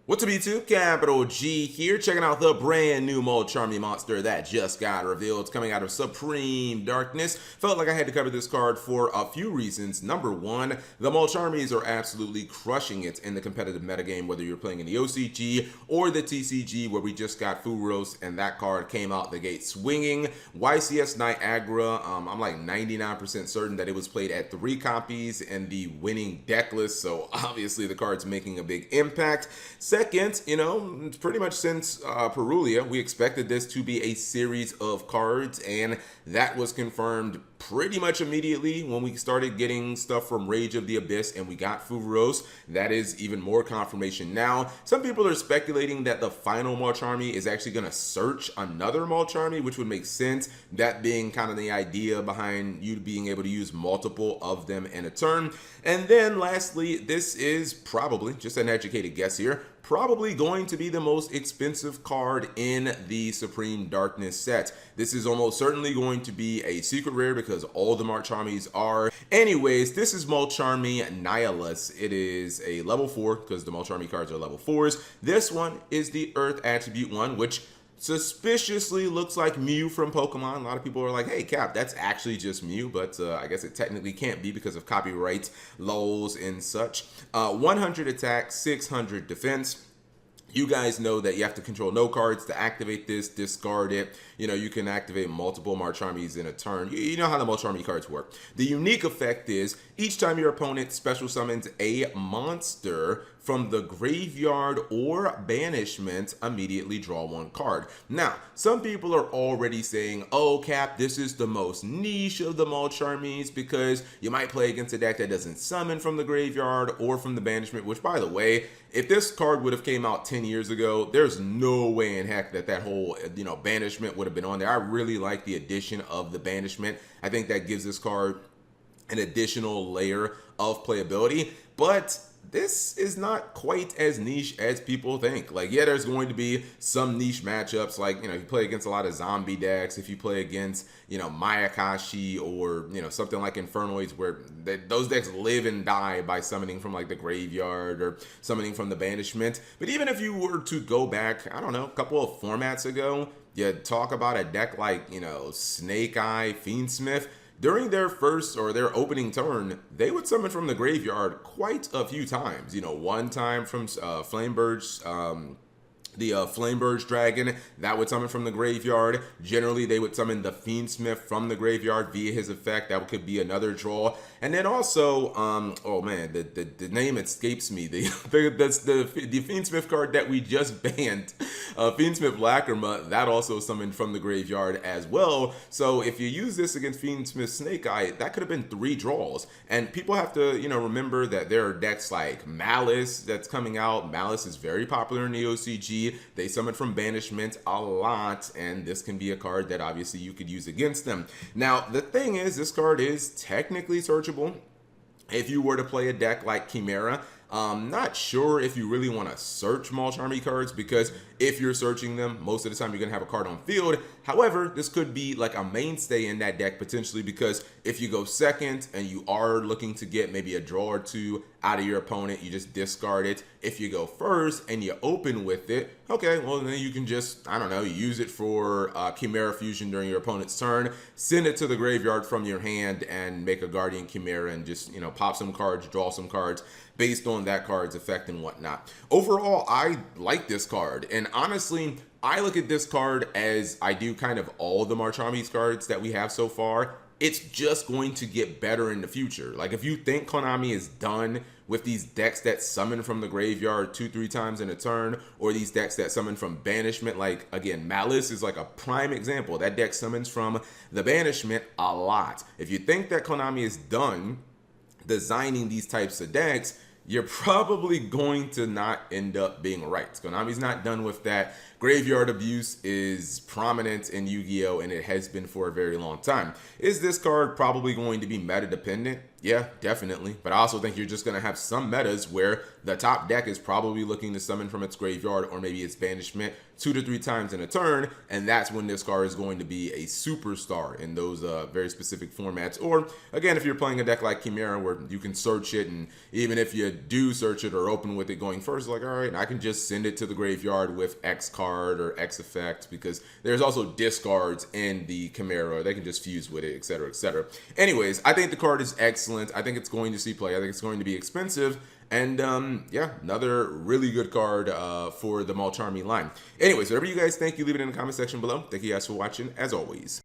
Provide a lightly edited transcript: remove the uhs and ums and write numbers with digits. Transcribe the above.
What's up YouTube? Capital G here, checking out the brand new Mulcharmmy monster that just got revealed. It's coming out of Supreme Darkness. Felt like I had to cover this card for a few reasons. Number one, the Mulcharmys are absolutely crushing it in the competitive metagame, whether you're playing in the OCG or the TCG, where we just got Thurs, and that card came out the gate swinging. YCS Niagara, I'm like 99% certain that it was played at 3 copies in the winning deck list, so obviously the card's making a big impact. Second, pretty much since Perulia, we expected this to be a series of cards, and that was confirmed pretty much immediately when we started getting stuff from Rage of the Abyss and we got Furos. That is even more confirmation now. Some people are speculating that the final Mulcharmmy is actually going to search another Mulcharmmy, which would make sense, that being kind of the idea behind you being able to use multiple of them in a turn. And then lastly, this is probably, just an educated guess here, probably going to be the most expensive card in the Supreme Darkness set. This is almost certainly going to be a secret rare because all the Mulcharmys are. Anyways, this is Mulcharmmy Nihilus. It is a level 4 because the Mulcharmmy cards are level 4s. This one is the Earth Attribute one, which suspiciously looks like Mew from Pokemon. A lot of people are like, hey Cap, that's actually just Mew, but I guess it technically can't be because of copyright laws and such. 100 attack, 600 defense. You guys know that you have to control no cards to activate this, discard it. You can activate multiple Mulcharmys in a turn. You know how the Mulcharmy cards work. The unique effect is each time your opponent special summons a monster from the graveyard or banishment, immediately draw 1 card. Now, some people are already saying, oh Cap, this is the most niche of the Mulcharmys because you might play against a deck that doesn't summon from the graveyard or from the banishment, which by the way, if this card would have came out 10 years ago, there's no way in heck that whole, banishment would have been on there. I really like the addition of the banishment. I think that gives this card an additional layer of playability, but this is not quite as niche as people think. Like, yeah, there's going to be some niche matchups, like, if you play against a lot of zombie decks, if you play against, Mayakashi or, something like Infernoids, where those decks live and die by summoning from, like, the graveyard or summoning from the banishment. But even if you were to go back, I don't know, a couple of formats ago, you talk about a deck like, Snake Eye, Fiendsmith. During their first or their opening turn, they would summon from the graveyard quite a few times. One time from Flameburge, the Flameburge Dragon, that would summon from the graveyard. Generally, they would summon the Fiendsmith from the graveyard via his effect. That could be another draw. And then also, oh man, the name escapes me. That's the Fiendsmith card that we just banned, Fiendsmith Lacrima, that also summoned from the graveyard as well. So if you use this against Fiendsmith Snake Eye, that could have been 3 draws. And people have to, remember that there are decks like Malice that's coming out. Malice is very popular in the OCG. They summon from banishment a lot, and this can be a card that obviously you could use against them. Now, the thing is, this card is technically searchable if you were to play a deck like Chimera. Not sure if you really want to search Mulcharmy cards, because if you're searching them, most of the time you're going to have a card on field. However, this could be like a mainstay in that deck potentially, because if you go second and you are looking to get maybe a draw or 2 out of your opponent, you just discard it. If you go first and you open with it, okay, well then you can just, I don't know, use it for Chimera Fusion during your opponent's turn, send it to the graveyard from your hand and make a Guardian Chimera and just, pop some cards, draw some cards based on that card's effect and whatnot. Overall, I like this card, and honestly, I look at this card as I do kind of all the Mulcharmy's cards that we have so far. It's just going to get better in the future. Like, if you think Konami is done with these decks that summon from the graveyard 2-3 times in a turn, or these decks that summon from banishment, like, again, Malice is like a prime example. That deck summons from the banishment a lot. If you think that Konami is done designing these types of decks, you're probably going to not end up being right. Konami's not done with that. Graveyard abuse is prominent in Yu-Gi-Oh! And it has been for a very long time. Is this card probably going to be meta dependent? Yeah, definitely. But I also think you're just going to have some metas where the top deck is probably looking to summon from its graveyard or maybe its banishment 2 to 3 times in a turn, and that's when this card is going to be a superstar in those very specific formats. Or, again, if you're playing a deck like Chimera where you can search it, and even if you do search it or open with it going first, like, all right, I can just send it to the graveyard with X card or X effect, because there's also discards in the Chimera. They can just fuse with it, etc., etc. Anyways, I think the card is excellent. I think it's going to see play. I think it's going to be expensive. And yeah, another really good card for the Mulcharmmy line. Anyways, whatever you guys think, you leave it in the comment section below. Thank you guys for watching, as always.